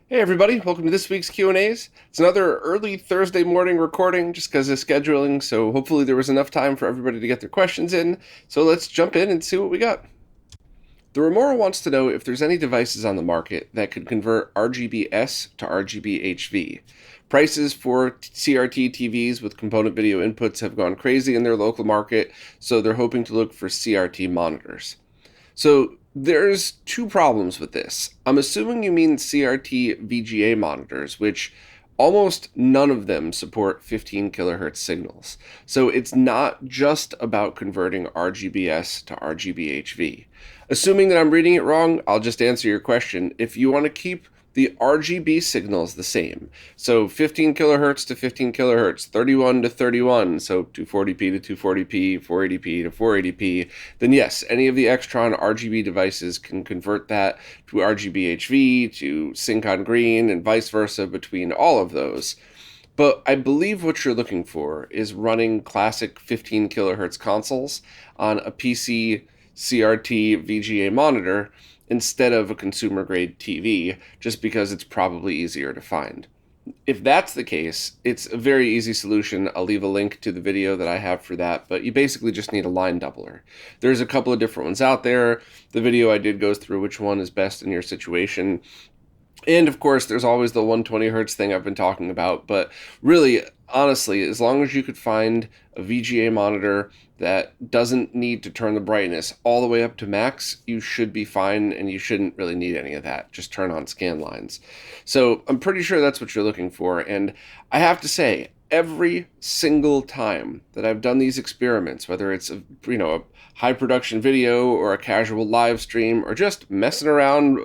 Hey everybody, welcome to this week's Q&As. It's another early Thursday morning recording just because of scheduling, so hopefully there was enough time for everybody to get their questions in. So let's jump in and see what we got. The Remora wants to know if there's any devices on the market that could convert RGBS to RGB-HV. Prices for CRT TVs with component video inputs have gone crazy in their local market, so they're hoping to look for CRT monitors. So there's two problems with this. I'm assuming you mean CRT VGA monitors, which almost none of them support 15 kilohertz signals. So it's not just about converting RGBS to RGBHV. Assuming that I'm reading it wrong, I'll just answer your question. If you want to keep the RGB signals the same, so 15 kilohertz to 15 kilohertz, 31 to 31, so 240p to 240p, 480p to 480p, then yes, any of the Extron RGB devices can convert that to RGBHV, to sync on green, and vice versa between all of those. But I believe what you're looking for is running classic 15 kilohertz consoles on a PC CRT VGA monitor instead of a consumer grade TV, just because it's probably easier to find. If that's the case, it's a very easy solution. I'll leave a link to the video that I have for that, but you basically just need a line doubler. There's a couple of different ones out there. The video I did goes through which one is best in your situation. And of course, there's always the 120 hertz thing I've been talking about, but really, honestly, as long as you could find a VGA monitor that doesn't need to turn the brightness all the way up to max, you should be fine, and you shouldn't really need any of that. Just turn on scan lines. So I'm pretty sure that's what you're looking for, and I have to say, every single time that I've done these experiments, whether it's a high production video or a casual live stream or just messing around,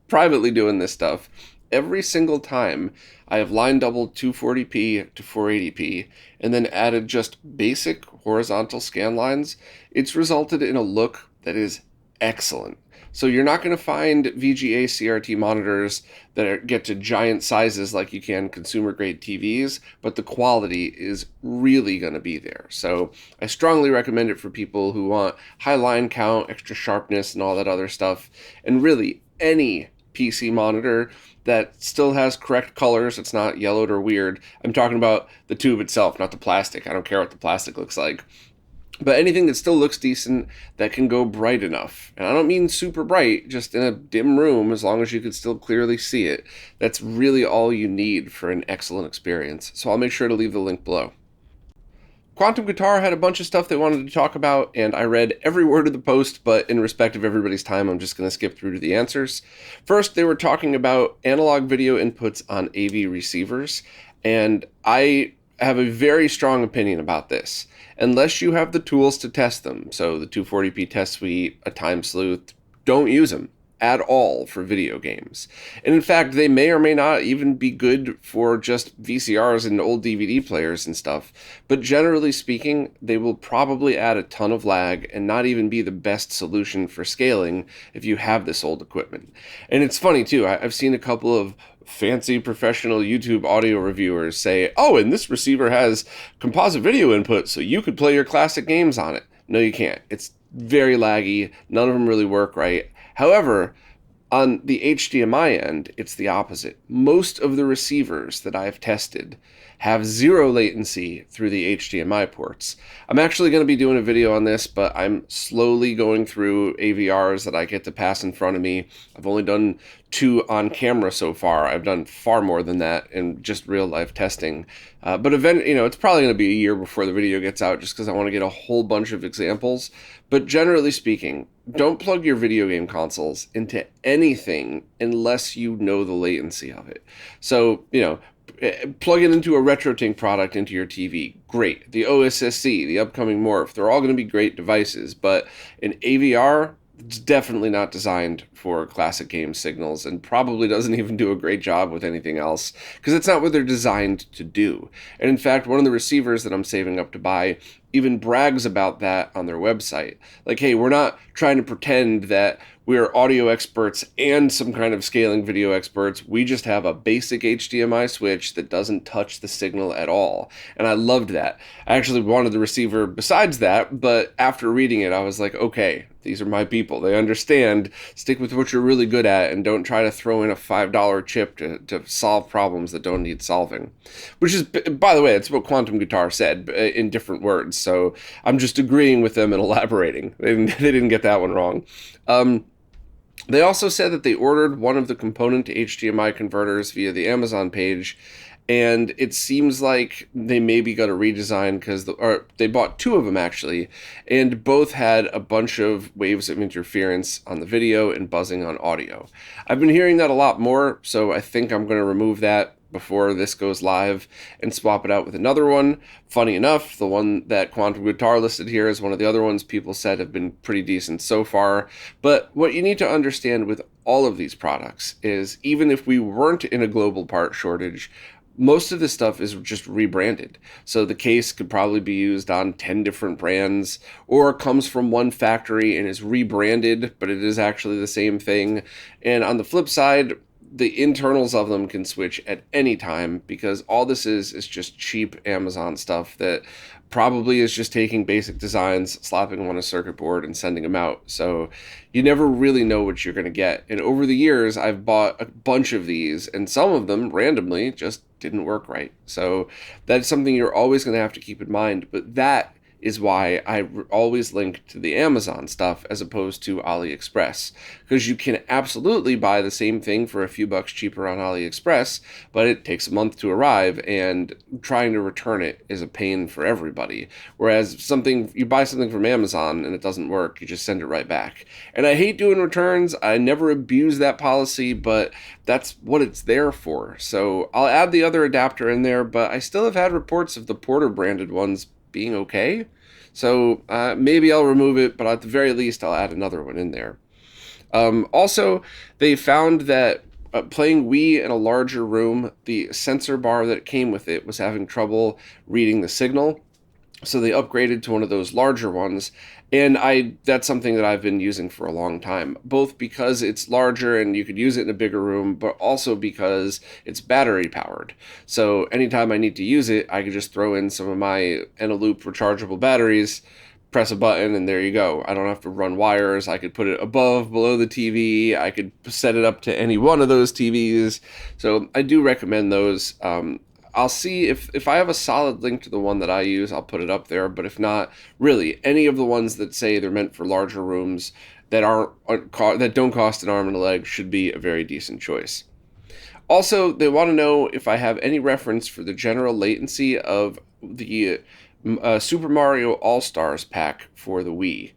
privately doing this stuff, every single time I have line doubled 240p to 480p and then added just basic horizontal scan lines, it's resulted in a look that is excellent. So you're not going to find VGA CRT monitors that get to giant sizes like you can consumer grade TVs, but the quality is really going to be there. So I strongly recommend it for people who want high line count, extra sharpness, and all that other stuff. And really, any PC monitor that still has correct colors, it's not yellowed or weird. I'm talking about the tube itself, not the plastic. I don't care what the plastic looks like. But anything that still looks decent, that can go bright enough. And I don't mean super bright, just in a dim room, as long as you can still clearly see it. That's really all you need for an excellent experience. So I'll make sure to leave the link below. Quantum Guitar had a bunch of stuff they wanted to talk about, and I read every word of the post, but in respect of everybody's time, I'm just going to skip through to the answers. First, they were talking about analog video inputs on AV receivers, and I have a very strong opinion about this. Unless you have the tools to test them, so the 240p test suite, a time sleuth, don't use them at all for video games. And in fact, they may or may not even be good for just VCRs and old DVD players and stuff. But generally speaking, they will probably add a ton of lag and not even be the best solution for scaling if you have this old equipment. And it's funny too, I've seen a couple of fancy professional YouTube audio reviewers say, oh, and this receiver has composite video input, so you could play your classic games on it. No, you can't. It's very laggy. None of them really work right. However, on the HDMI end, it's the opposite. Most of the receivers that I've tested have zero latency through the HDMI ports. I'm actually going to be doing a video on this, but I'm slowly going through AVRs that I get to pass in front of me. I've only done 2 on camera so far. I've done far more than that in just real life testing. But it's probably going to be a year before the video gets out just because I want to get a whole bunch of examples. But generally speaking, don't plug your video game consoles into anything unless you know the latency of it. So, plug it into a RetroTink product into your TV. Great. The OSSC, the upcoming Morph, they're all going to be great devices, but an AVR, it's definitely not designed for classic game signals and probably doesn't even do a great job with anything else because it's not what they're designed to do. And in fact, one of the receivers that I'm saving up to buy even brags about that on their website. Like, hey, we're not trying to pretend that we're audio experts and some kind of scaling video experts. We just have a basic HDMI switch that doesn't touch the signal at all. And I loved that. I actually wanted the receiver besides that, but after reading it, I was like, okay, these are my people. They understand. Stick with what you're really good at and don't try to throw in a $5 chip to solve problems that don't need solving. Which is, by the way, it's what Quantum Guitar said in different words. So I'm just agreeing with them and elaborating. They didn't get that one wrong. They also said that they ordered one of the component to HDMI converters via the Amazon page, and it seems like they maybe got a redesign because they bought two of them actually, and both had a bunch of waves of interference on the video and buzzing on audio. I've been hearing that a lot more, so I think I'm going to remove that before this goes live and swap it out with another one. Funny enough, the one that Quantum Guitar listed here is one of the other ones people said have been pretty decent so far. But what you need to understand with all of these products is even if we weren't in a global part shortage, most of this stuff is just rebranded. So the case could probably be used on 10 different brands, or comes from one factory and is rebranded, but it is actually the same thing. And on the flip side, the internals of them can switch at any time, because all this is just cheap Amazon stuff that probably is just taking basic designs, slapping them on a circuit board and sending them out. So you never really know what you're going to get. And over the years, I've bought a bunch of these, and some of them randomly just didn't work right. So that's something you're always going to have to keep in mind. But that is why I always link to the Amazon stuff as opposed to AliExpress, because you can absolutely buy the same thing for a few bucks cheaper on AliExpress, but it takes a month to arrive, and trying to return it is a pain for everybody. Whereas you buy something from Amazon and it doesn't work, you just send it right back. And I hate doing returns. I never abuse that policy, but that's what it's there for. So I'll add the other adapter in there, but I still have had reports of the Porter branded ones being okay. So maybe I'll remove it, but at the very least I'll add another one in there. Also, they found that playing Wii in a larger room, the sensor bar that came with it was having trouble reading the signal. So they upgraded to one of those larger ones, and that's something that I've been using for a long time, both because it's larger and you could use it in a bigger room, but also because it's battery powered. So anytime I need to use it, I could just throw in some of my Eneloop rechargeable batteries, press a button, and there you go. I don't have to run wires. I could put it above, below the TV. I could set it up to any one of those TVs. So I do recommend those. I'll see if I have a solid link to the one that I use, I'll put it up there. But if not, really, any of the ones that say they're meant for larger rooms that don't cost an arm and a leg should be a very decent choice. Also, they want to know if I have any reference for the general latency of the Super Mario All-Stars pack for the Wii.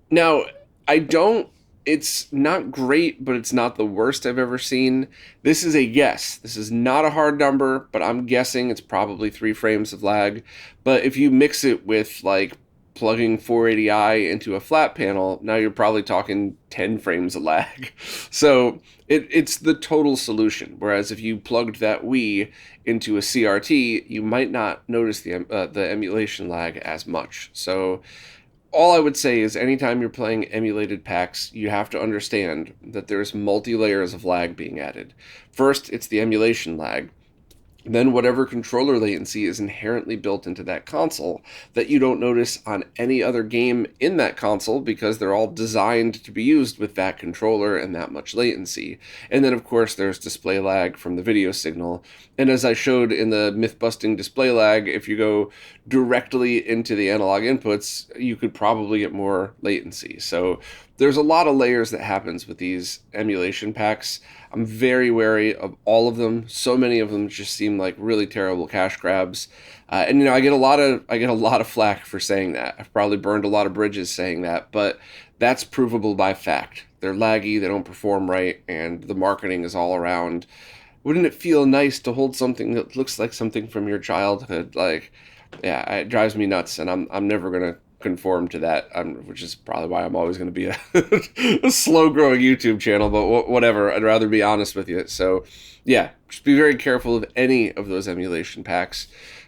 Now, I don't. It's not great, but it's not the worst I've ever seen. This is a guess. This is not a hard number, but I'm guessing it's probably 3 frames of lag. But if you mix it with, like, plugging 480i into a flat panel, now you're probably talking 10 frames of lag. So it's the total solution. Whereas if you plugged that Wii into a CRT, you might not notice the emulation lag as much. So all I would say is anytime you're playing emulated packs, you have to understand that there's multi-layers of lag being added. First, it's the emulation lag. Then whatever controller latency is inherently built into that console that you don't notice on any other game in that console because they're all designed to be used with that controller and that much latency. And then, of course, there's display lag from the video signal. And as I showed in the myth-busting display lag, if you go directly into the analog inputs, you could probably get more latency. So there's a lot of layers that happens with these emulation packs. I'm very wary of all of them. So many of them just seem like really terrible cash grabs. And I get a lot of flack for saying that. I've probably burned a lot of bridges saying that, but that's provable by fact. They're laggy, they don't perform right, and the marketing is all around. Wouldn't it feel nice to hold something that looks like something from your childhood? Like, yeah, it drives me nuts, and I'm never gonna conform to that, which is probably why I'm always going to be a slow-growing YouTube channel, but whatever. I'd rather be honest with you. So, yeah, just be very careful of any of those emulation packs.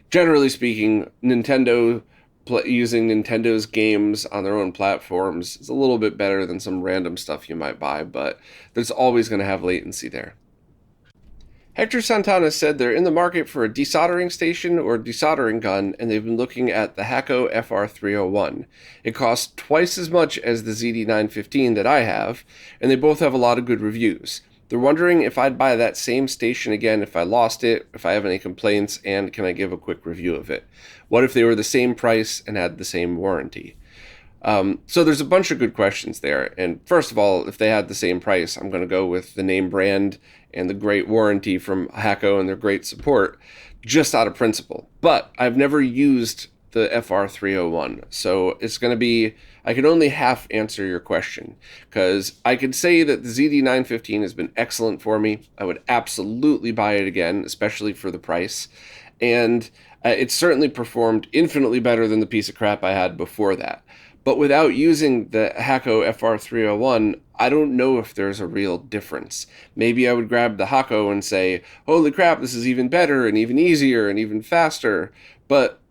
generally speaking, using Nintendo's games on their own platforms is a little bit better than some random stuff you might buy, but there's always going to have latency there. Hector Santana said they're in the market for a desoldering station or desoldering gun, and they've been looking at the HAKKO FR301. It costs twice as much as the ZD915 that I have, and they both have a lot of good reviews. They're wondering if I'd buy that same station again if I lost it, if I have any complaints, and can I give a quick review of it? What if they were the same price and had the same warranty? So there's a bunch of good questions there. And first of all, if they had the same price, I'm going to go with the name brand and the great warranty from HAKKO and their great support, just out of principle. But I've never used the FR301, so it's going to be, I can only half answer your question, because I could say that the ZD915 has been excellent for me. I would absolutely buy it again, especially for the price. And it's certainly performed infinitely better than the piece of crap I had before that. But without using the HAKKO FR301, I don't know if there's a real difference. Maybe I would grab the HAKKO and say, holy crap, this is even better and even easier and even faster. But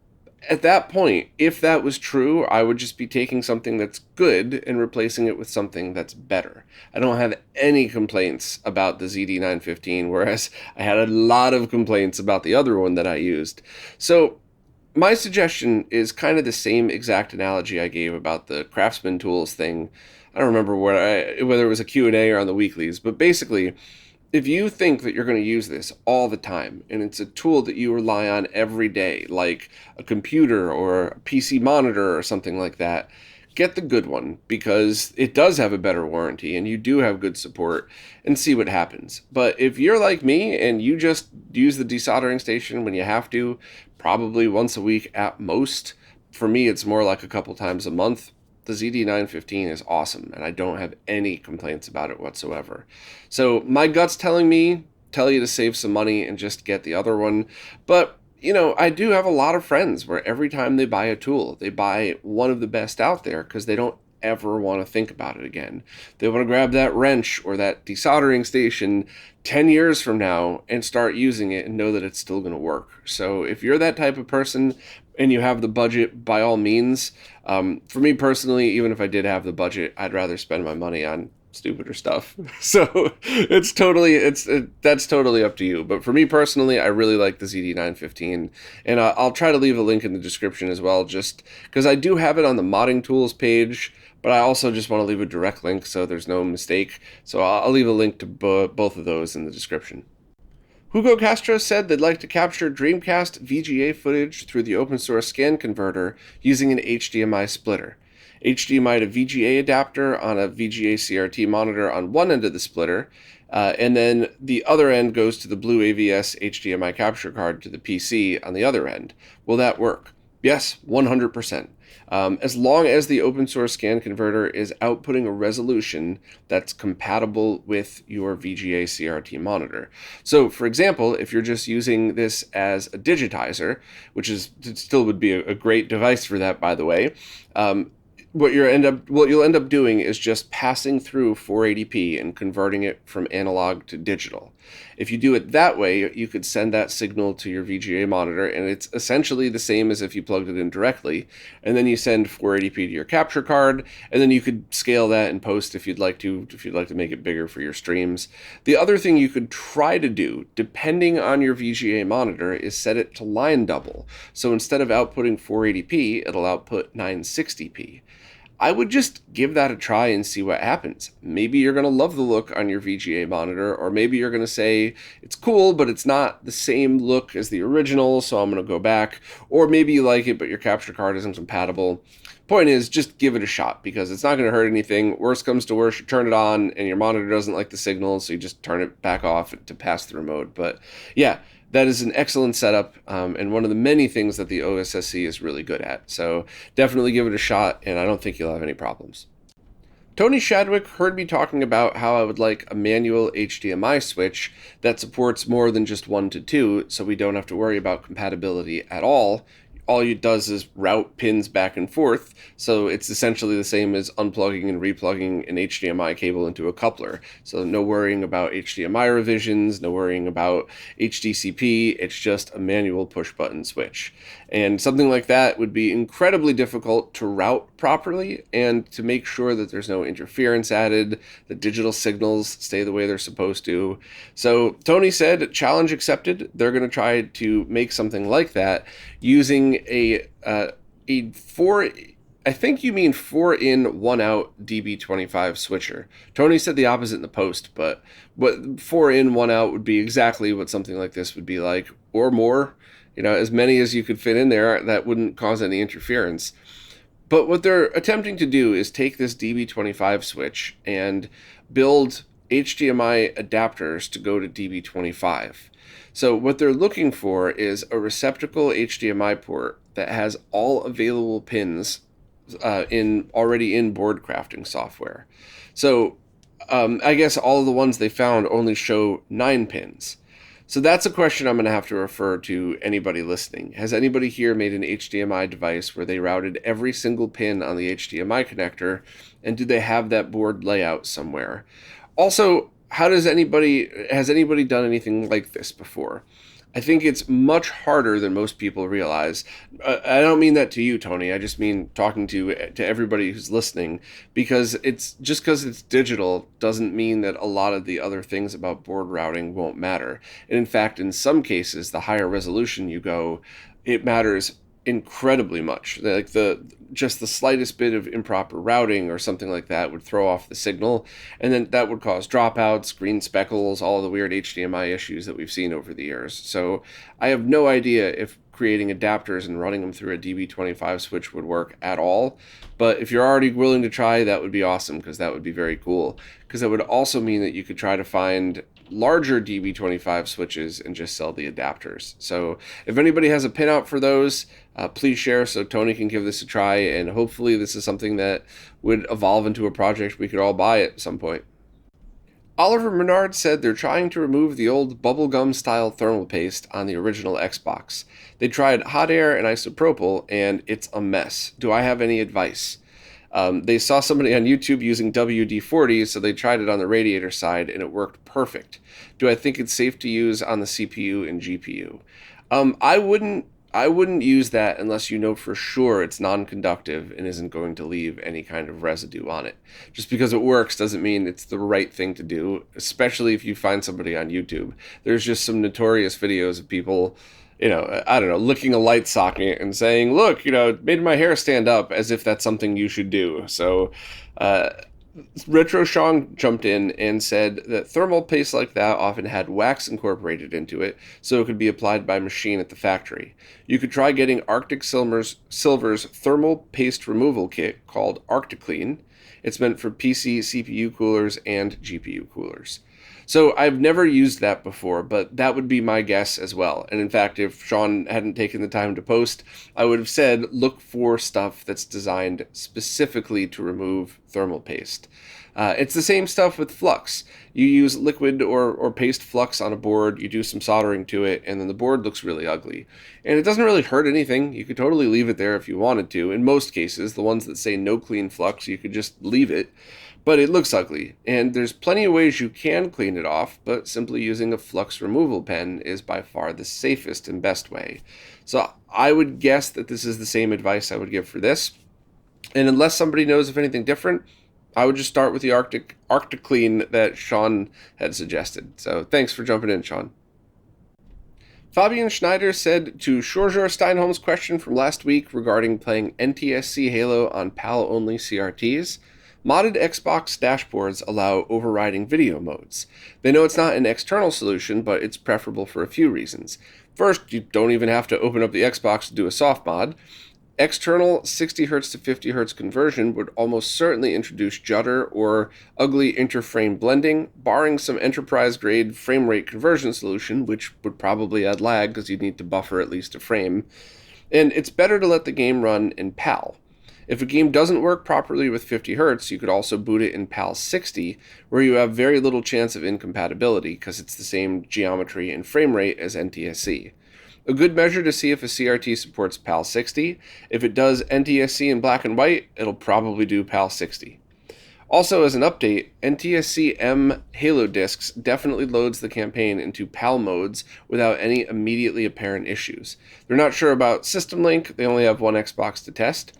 at that point, if that was true, I would just be taking something that's good and replacing it with something that's better. I don't have any complaints about the ZD915, whereas I had a lot of complaints about the other one that I used. So my suggestion is kind of the same exact analogy I gave about the Craftsman Tools thing. I don't remember whether it was a Q&A or on the weeklies, but basically, if you think that you're going to use this all the time, and it's a tool that you rely on every day, like a computer or a PC monitor or something like that, get the good one, because it does have a better warranty and you do have good support, and see what happens. But if you're like me and you just use the desoldering station when you have to, probably once a week at most, for me it's more like a couple times a month, the ZD915 is awesome, and I don't have any complaints about it whatsoever. So my gut's tell you to save some money and just get the other one. But, you know, I do have a lot of friends where every time they buy a tool, they buy one of the best out there because they don't ever want to think about it again. They want to grab that wrench or that desoldering station 10 years from now and start using it and know that it's still going to work. So if you're that type of person and you have the budget, by all means. For me personally, even if I did have the budget, I'd rather spend my money on stupider stuff. So that's totally up to you. But for me personally, I really like the ZD915, and I'll try to leave a link in the description as well, just because I do have it on the modding tools page, but I also just want to leave a direct link so there's no mistake. So I'll leave a link to both of those in the description. Hugo Castro said they'd like to capture Dreamcast VGA footage through the open source scan converter using an HDMI splitter. HDMI to VGA adapter on a VGA CRT monitor on one end of the splitter, and then the other end goes to the blue AVS HDMI capture card to the PC on the other end. Will that work? Yes, 100%. As long as the open source scan converter is outputting a resolution that's compatible with your VGA CRT monitor. So, for example, if you're just using this as a digitizer, which still would be a great device for that, by the way, what you'll end up doing is just passing through 480p and converting it from analog to digital. If you do it that way, you could send that signal to your VGA monitor, and it's essentially the same as if you plugged it in directly. And then you send 480p to your capture card, and then you could scale that in post if you'd like to make it bigger for your streams. The other thing you could try to do, depending on your VGA monitor, is set it to line double. So instead of outputting 480p, it'll output 960p. I would just give that a try and see what happens. Maybe you're going to love the look on your VGA monitor, or maybe you're going to say, it's cool, but it's not the same look as the original, so I'm going to go back. Or maybe you like it, but your capture card isn't compatible. Point is, just give it a shot, because it's not going to hurt anything. Worst comes to worst, you turn it on, and your monitor doesn't like the signal, so you just turn it back off to pass-through mode. But yeah, that is an excellent setup, and one of the many things that the OSSC is really good at. So definitely give it a shot, and I don't think you'll have any problems. Tony Shadwick heard me talking about how I would like a manual HDMI switch that supports more than just 1 to 2, so we don't have to worry about compatibility at all. all it does is route pins back and forth, so it's essentially the same as unplugging and replugging an HDMI cable into a coupler. So no worrying about HDMI revisions, no worrying about HDCP, it's just a manual push-button switch. And something like that would be incredibly difficult to route properly and to make sure that there's no interference added, the digital signals stay the way they're supposed to. So Tony said, challenge accepted. They're going to try to make something like that using a 4, I think you mean 4-in, 1-out DB25 switcher. Tony said the opposite in the post, but 4-in, 1-out would be exactly what something like this would be like, or more. You know, as many as you could fit in there, that wouldn't cause any interference. But what they're attempting to do is take this DB25 switch and build HDMI adapters to go to DB25. So what they're looking for is a receptacle HDMI port that has all available pins already in board crafting software. So I guess all of the ones they found only show 9 pins. So that's a question I'm going to have to refer to anybody listening. Has anybody here made an HDMI device where they routed every single pin on the HDMI connector, and do they have that board layout somewhere? Also, has anybody done anything like this before? I think it's much harder than most people realize. I don't mean that to you, Tony. I just mean talking to everybody who's listening, because it's just because it's digital doesn't mean that a lot of the other things about board routing won't matter. And in fact, in some cases, the higher resolution you go, it matters incredibly much. Like just the slightest bit of improper routing or something like that would throw off the signal, and then that would cause dropouts, green speckles, all the weird HDMI issues that we've seen over the years. So I have no idea if creating adapters and running them through a DB25 switch would work at all. But if you're already willing to try, that would be awesome, because that would be very cool. Because that would also mean that you could try to find larger DB25 switches and just sell the adapters. So if anybody has a pinout for those, please share so Tony can give this a try, and hopefully this is something that would evolve into a project we could all buy at some point. Oliver Menard said they're trying to remove the old bubblegum style thermal paste on the original Xbox. They tried hot air and isopropyl, and it's a mess. Do I have any advice? They saw somebody on YouTube using WD-40, so they tried it on the radiator side, and it worked perfect. Do I think it's safe to use on the CPU and GPU? I wouldn't use that unless you know for sure it's non-conductive and isn't going to leave any kind of residue on it. Just because it works doesn't mean it's the right thing to do, especially if you find somebody on YouTube. There's just some notorious videos of people, licking a light socket and saying, look, it made my hair stand up, as if that's something you should do. So Retro Sean jumped in and said that thermal paste like that often had wax incorporated into it, so it could be applied by machine at the factory. You could try getting Arctic Silver's thermal paste removal kit called ArctiClean. It's meant for PC CPU coolers and GPU coolers. So I've never used that before, but that would be my guess as well. And in fact, if Sean hadn't taken the time to post, I would have said look for stuff that's designed specifically to remove thermal paste. It's the same stuff with flux. You use liquid or paste flux on a board, you do some soldering to it, and then the board looks really ugly. And it doesn't really hurt anything. You could totally leave it there if you wanted to. In most cases, the ones that say no clean flux, you could just leave it. But it looks ugly, and there's plenty of ways you can clean it off, but simply using a flux removal pen is by far the safest and best way. So I would guess that this is the same advice I would give for this. And unless somebody knows of anything different, I would just start with the ArctiClean that Sean had suggested. So thanks for jumping in, Sean. Fabian Schneider said to Schorger Steinholm's question from last week regarding playing NTSC Halo on PAL-only CRTs, modded Xbox dashboards allow overriding video modes. They know it's not an external solution, but it's preferable for a few reasons. First, you don't even have to open up the Xbox to do a soft mod. External 60Hz to 50Hz conversion would almost certainly introduce judder or ugly interframe blending, barring some enterprise-grade frame rate conversion solution, which would probably add lag because you'd need to buffer at least a frame. And it's better to let the game run in PAL. If a game doesn't work properly with 50 Hz, you could also boot it in PAL 60, where you have very little chance of incompatibility because it's the same geometry and frame rate as NTSC. A good measure to see if a CRT supports PAL 60. If it does NTSC in black and white, it'll probably do PAL 60. Also, as an update, NTSC M Halo discs definitely loads the campaign into PAL modes without any immediately apparent issues. They're not sure about System Link, they only have one Xbox to test.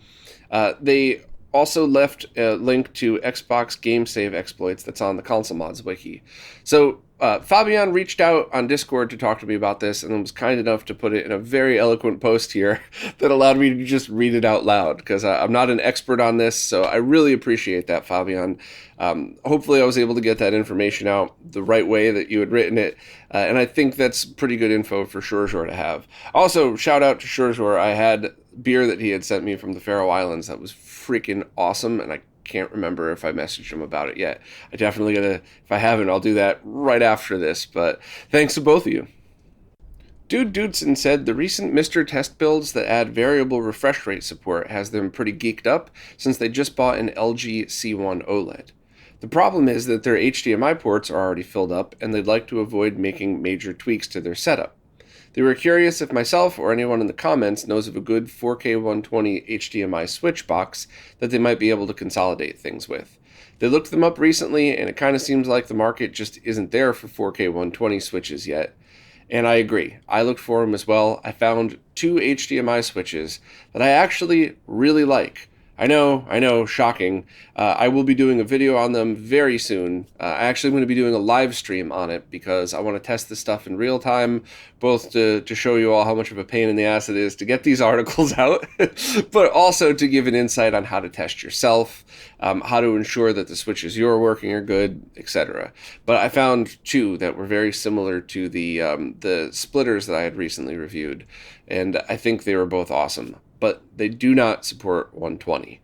They also left a link to Xbox game save exploits that's on the Console Mods wiki. So Fabian reached out on Discord to talk to me about this and was kind enough to put it in a very eloquent post here that allowed me to just read it out loud, because I'm not an expert on this, so I really appreciate that, Fabian. Hopefully I was able to get that information out the right way that you had written it, and I think that's pretty good info for Shorzor to have. Also, shout out to Shorzor. I had beer that he had sent me from the Faroe Islands that was freaking awesome, and I can't remember if I messaged him about it yet. I definitely gotta, if I haven't, I'll do that right after this, but thanks to both of you. Dude Dudson said the recent Mr. Test builds that add variable refresh rate support has them pretty geeked up since they just bought an LG C1 OLED. The problem is that their HDMI ports are already filled up and they'd like to avoid making major tweaks to their setup. They were curious if myself or anyone in the comments knows of a good 4K 120 HDMI switch box that they might be able to consolidate things with. They looked them up recently, and it kind of seems like the market just isn't there for 4K 120 switches yet. And I agree. I looked for them as well. I found 2 HDMI switches that I actually really like. I know, shocking. I will be doing a video on them very soon. I actually am going to be doing a live stream on it because I want to test this stuff in real time, both to show you all how much of a pain in the ass it is to get these articles out, but also to give an insight on how to test yourself, how to ensure that the switches you're working are good, etc. But I found 2 that were very similar to the splitters that I had recently reviewed, and I think they were both awesome. But they do not support 120.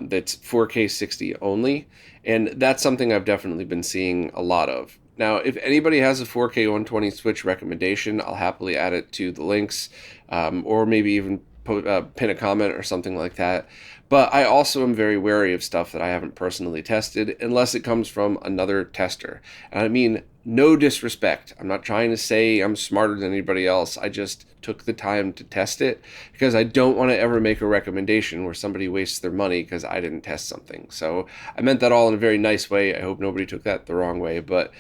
That's 4K 60 only, and that's something I've definitely been seeing a lot of. Now, if anybody has a 4K 120 switch recommendation, I'll happily add it to the links, or maybe even pin a comment or something like that. But I also am very wary of stuff that I haven't personally tested unless it comes from another tester. And I mean, no disrespect. I'm not trying to say I'm smarter than anybody else. I just took the time to test it because I don't want to ever make a recommendation where somebody wastes their money because I didn't test something. So I meant that all in a very nice way. I hope nobody took that the wrong way. But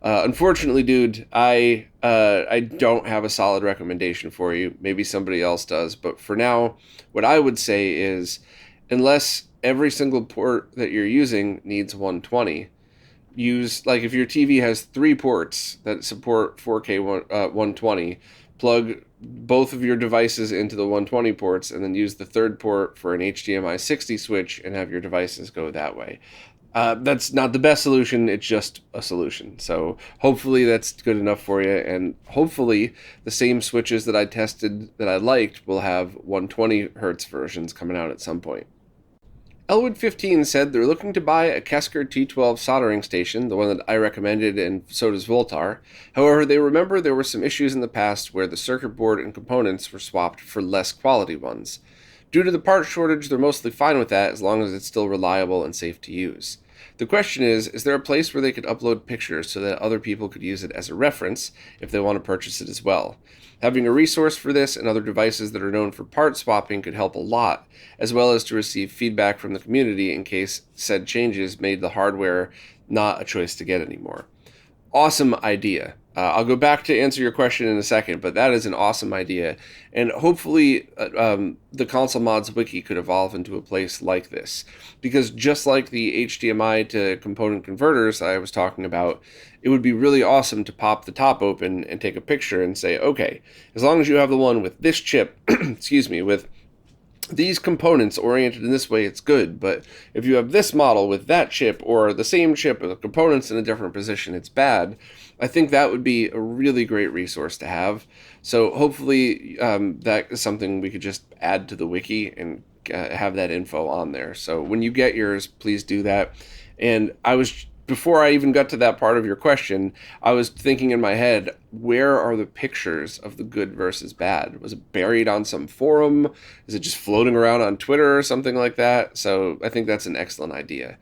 unfortunately, dude, I don't have a solid recommendation for you. Maybe somebody else does. But for now, what I would say is, unless every single port that you're using needs 120, use, like, if your TV has 3 ports that support 4K 120, plug both of your devices into the 120 ports and then use the third port for an HDMI 60 switch and have your devices go that way. That's not the best solution, it's just a solution. So hopefully that's good enough for you, and hopefully the same switches that I tested that I liked will have 120 Hz versions coming out at some point. Elwood15 said they're looking to buy a KSGER T12 soldering station, the one that I recommended, and so does Voltar. However, they remember there were some issues in the past where the circuit board and components were swapped for less quality ones. Due to the part shortage, they're mostly fine with that as long as it's still reliable and safe to use. The question is there a place where they could upload pictures so that other people could use it as a reference if they want to purchase it as well? Having a resource for this and other devices that are known for part swapping could help a lot, as well as to receive feedback from the community in case said changes made the hardware not a choice to get anymore. Awesome idea. I'll go back to answer your question in a second, but that is an awesome idea. And hopefully the Console Mods Wiki could evolve into a place like this. Because just like the HDMI to component converters I was talking about, it would be really awesome to pop the top open and take a picture and say, okay, as long as you have the one with this chip, excuse me, with these components oriented in this way, it's good. But if you have this model with that chip, or the same chip with the components in a different position, it's bad. I think that would be a really great resource to have. So hopefully that is something we could just add to the wiki and have that info on there. So when you get yours, please do that. And before I even got to that part of your question, I was thinking in my head, where are the pictures of the good versus bad? Was it buried on some forum? Is it just floating around on Twitter or something like that? So I think that's an excellent idea.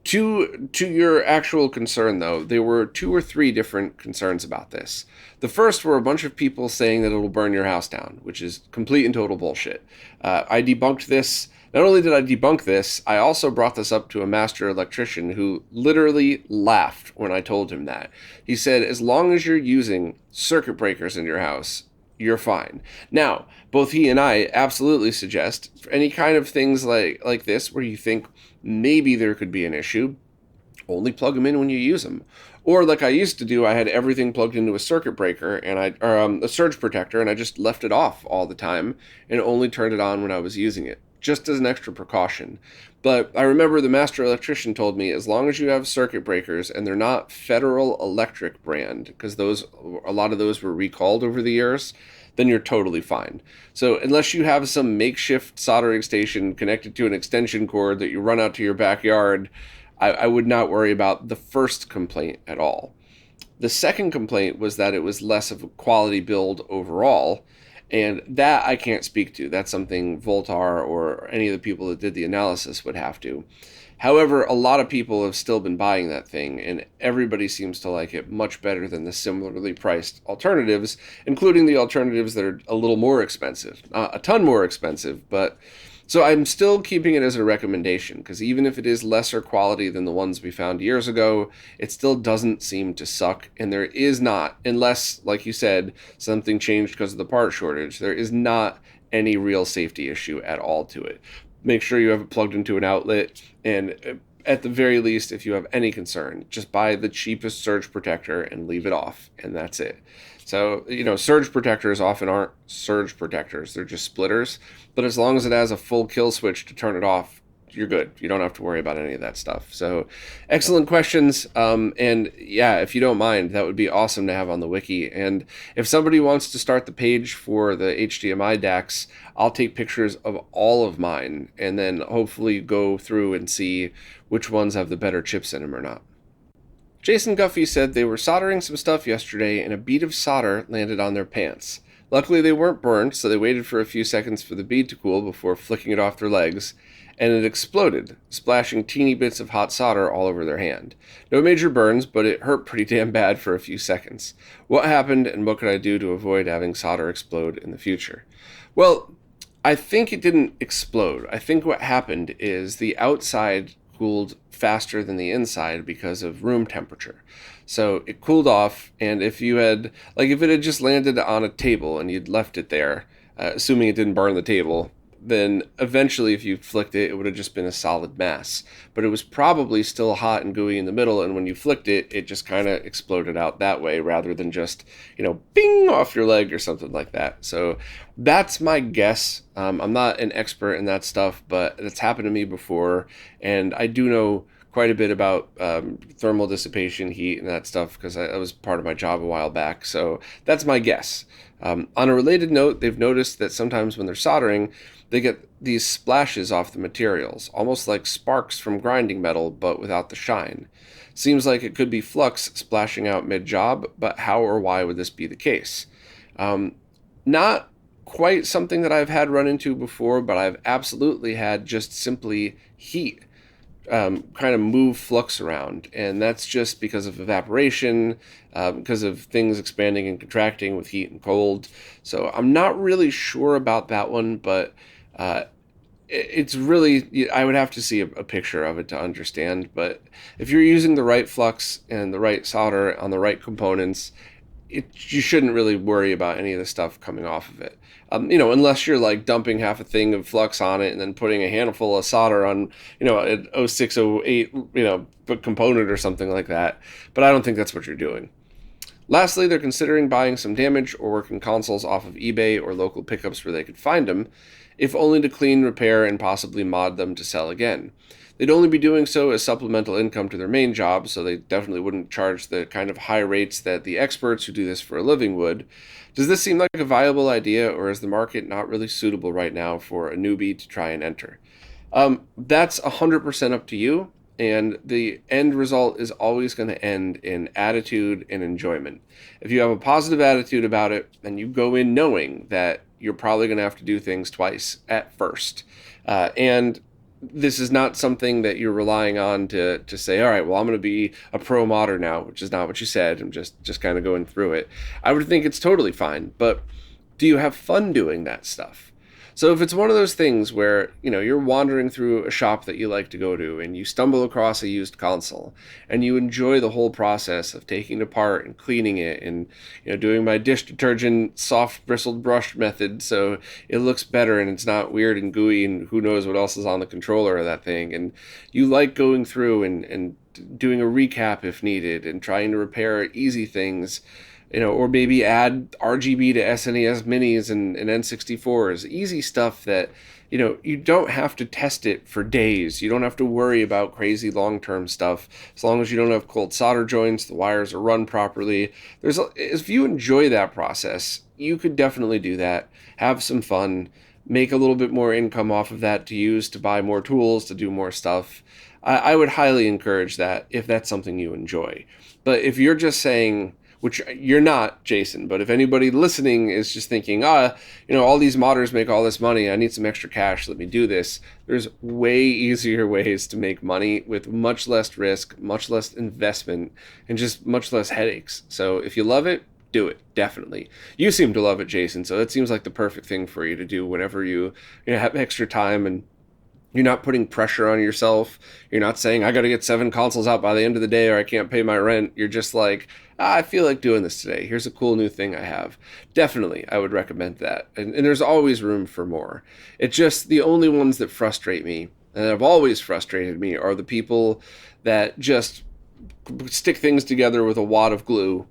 To your actual concern, though, there were 2 or 3 different concerns about this. The first were a bunch of people saying that it'll burn your house down, which is complete and total bullshit. I debunked this. Not only did I debunk this, I also brought this up to a master electrician who literally laughed when I told him that. He said, as long as you're using circuit breakers in your house, you're fine. Now, both he and I absolutely suggest for any kind of things like this where you think maybe there could be an issue, only plug them in when you use them. Or like I used to do, I had everything plugged into a circuit breaker and a surge protector, and I just left it off all the time and only turned it on when I was using it, just as an extra precaution. But I remember the master electrician told me, as long as you have circuit breakers and they're not Federal Electric brand, because a lot of those were recalled over the years, then you're totally fine. So unless you have some makeshift soldering station connected to an extension cord that you run out to your backyard, I would not worry about the first complaint at all. The second complaint was that it was less of a quality build overall, and that I can't speak to. That's something Voltar or any of the people that did the analysis would have to. However, a lot of people have still been buying that thing, and everybody seems to like it much better than the similarly priced alternatives, including the alternatives that are a little more expensive. A ton more expensive, but... So I'm still keeping it as a recommendation, because even if it is lesser quality than the ones we found years ago, it still doesn't seem to suck, and there is not, unless, like you said, something changed because of the part shortage, there is not any real safety issue at all to it. Make sure you have it plugged into an outlet, and at the very least, if you have any concern, just buy the cheapest surge protector and leave it off, and that's it. So, surge protectors often aren't surge protectors, they're just splitters, but as long as it has a full kill switch to turn it off, you're good. You don't have to worry about any of that stuff. So, excellent questions, and yeah, if you don't mind, that would be awesome to have on the wiki. And if somebody wants to start the page for the HDMI DACs, I'll take pictures of all of mine, and then hopefully go through and see which ones have the better chips in them or not. Jason Guffey said they were soldering some stuff yesterday, and a bead of solder landed on their pants. Luckily they weren't burned, so they waited for a few seconds for the bead to cool before flicking it off their legs, and it exploded, splashing teeny bits of hot solder all over their hand. No major burns, but it hurt pretty damn bad for a few seconds. What happened, and what could I do to avoid having solder explode in the future? Well, I think it didn't explode. I think what happened is the outside cooled faster than the inside because of room temperature. So it cooled off, and if it had just landed on a table and you'd left it there, assuming it didn't burn the table, then eventually if you flicked it, it would have just been a solid mass. But it was probably still hot and gooey in the middle, and when you flicked it, it just kind of exploded out that way rather than just, bing off your leg or something like that. So that's my guess. I'm not an expert in that stuff, but it's happened to me before, and I do know quite a bit about thermal dissipation, heat, and that stuff because that was part of my job a while back. So that's my guess. On a related note, they've noticed that sometimes when they're soldering, they get these splashes off the materials, almost like sparks from grinding metal, but without the shine. Seems like it could be flux splashing out mid-job, but how or why would this be the case? Not quite something that I've had run into before, but I've absolutely had just simply heat kind of move flux around, and that's just because of evaporation, because of things expanding and contracting with heat and cold. So I'm not really sure about that one, but it's really, I would have to see a picture of it to understand. But if you're using the right flux and the right solder on the right components, you shouldn't really worry about any of the stuff coming off of it. Unless you're like dumping half a thing of flux on it and then putting a handful of solder on, an 0608, component or something like that. But I don't think that's what you're doing. Lastly, they're considering buying some damaged or working consoles off of eBay or local pickups where they could find them, if only to clean, repair, and possibly mod them to sell again. They'd only be doing so as supplemental income to their main job, so they definitely wouldn't charge the kind of high rates that the experts who do this for a living would. Does this seem like a viable idea, or is the market not really suitable right now for a newbie to try and enter? That's 100% up to you, and the end result is always going to end in attitude and enjoyment. If you have a positive attitude about it, and you go in knowing that you're probably going to have to do things twice at first, and this is not something that you're relying on to say, all right, well, I'm going to be a pro modder now, which is not what you said. I'm just kind of going through it. I would think it's totally fine, but do you have fun doing that stuff? So if it's one of those things where, you're wandering through a shop that you like to go to and you stumble across a used console and you enjoy the whole process of taking it apart and cleaning it and, doing my dish detergent soft bristled brush method so it looks better and it's not weird and gooey and who knows what else is on the controller of that thing, and you like going through and doing a recap if needed and trying to repair easy things, or maybe add RGB to SNES minis and N64s, easy stuff that, you don't have to test it for days. You don't have to worry about crazy long-term stuff. As long as you don't have cold solder joints, the wires are run properly. If you enjoy that process, you could definitely do that. Have some fun, make a little bit more income off of that to use to buy more tools, to do more stuff. I would highly encourage that if that's something you enjoy. But if you're just saying, which you're not, Jason, but if anybody listening is just thinking, all these modders make all this money, I need some extra cash, let me do this. There's way easier ways to make money with much less risk, much less investment, and just much less headaches. So if you love it, do it, definitely. You seem to love it, Jason, so it seems like the perfect thing for you to do whenever you have extra time and you're not putting pressure on yourself. You're not saying, I got to get 7 consoles out by the end of the day or I can't pay my rent. You're just like, I feel like doing this today. Here's a cool new thing I have. Definitely, I would recommend that. And there's always room for more. It's just the only ones that frustrate me, and have always frustrated me, are the people that just stick things together with a wad of glue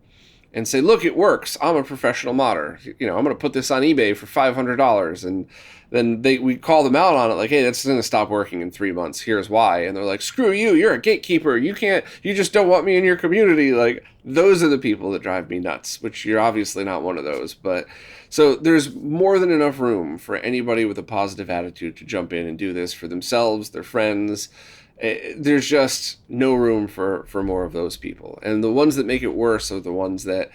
and say, look, it works. I'm a professional modder. I'm going to put this on eBay for $500. And then we call them out on it like, hey, that's going to stop working in 3 months. Here's why. And they're like, screw you. You're a gatekeeper. You just don't want me in your community. Like, those are the people that drive me nuts, which you're obviously not one of those. But so there's more than enough room for anybody with a positive attitude to jump in and do this for themselves, their friends. There's just no room for more of those people. And the ones that make it worse are the ones that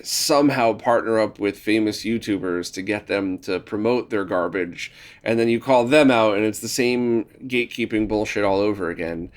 somehow partner up with famous YouTubers to get them to promote their garbage. And then you call them out and it's the same gatekeeping bullshit all over again.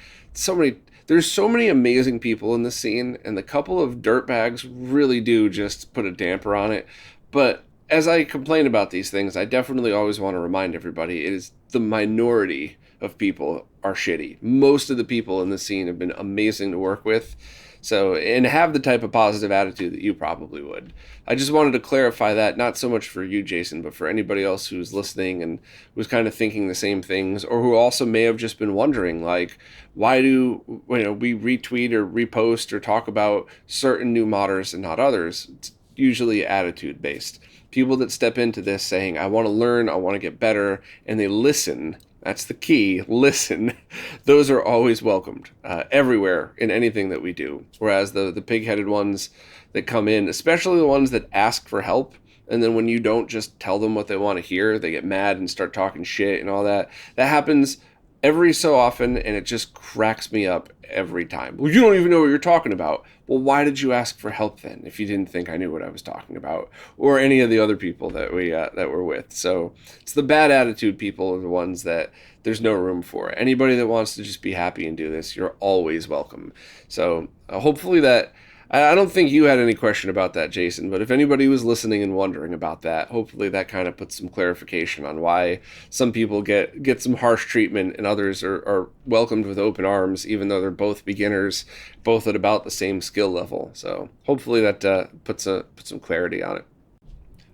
There's so many amazing people in this scene, and the couple of dirtbags really do just put a damper on it. But as I complain about these things, I definitely always want to remind everybody it is the minority of people are shitty. Most of the people in the scene have been amazing to work with. So, and have the type of positive attitude that you probably would. I just wanted to clarify that, not so much for you, Jason, but for anybody else who's listening and who's kind of thinking the same things, or who also may have just been wondering, like, why do we retweet or repost or talk about certain new modders and not others? It's usually attitude based. People that step into this saying, I want to learn, I want to get better, and they listen. That's the key. Listen. Those are always welcomed everywhere in anything that we do. Whereas the pig-headed ones that come in, especially the ones that ask for help, and then when you don't just tell them what they want to hear, they get mad and start talking shit and all that. That happens every so often, and it just cracks me up every time. Well, you don't even know what you're talking about. Well, why did you ask for help then if you didn't think I knew what I was talking about, or any of the other people that we're with? So it's the bad attitude people are the ones that there's no room for. Anybody that wants to just be happy and do this, you're always welcome. So hopefully that. I don't think you had any question about that, Jason, but if anybody was listening and wondering about that, hopefully that kind of puts some clarification on why some people get some harsh treatment and others are welcomed with open arms, even though they're both beginners, both at about the same skill level. So hopefully that puts some clarity on it.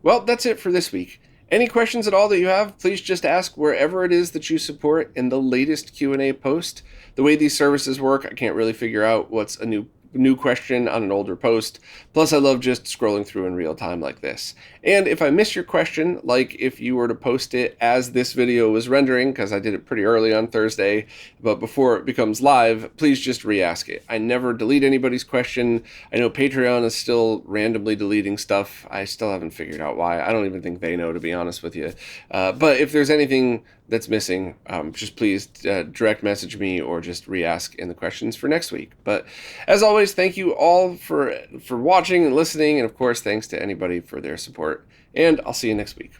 Well, that's it for this week. Any questions at all that you have, please just ask wherever it is that you support in the latest Q&A post. The way these services work, I can't really figure out what's a new question on an older post. Plus, I love just scrolling through in real time like this. And if I miss your question, like if you were to post it as this video was rendering, because I did it pretty early on Thursday, but before it becomes live, please just re-ask it. I never delete anybody's question. I know Patreon is still randomly deleting stuff. I still haven't figured out why. I don't even think they know, to be honest with you. But if there's anything that's missing, just please direct message me or just re-ask in the questions for next week. But as always, thank you all for watching and listening, and of course, thanks to anybody for their support, and I'll see you next week.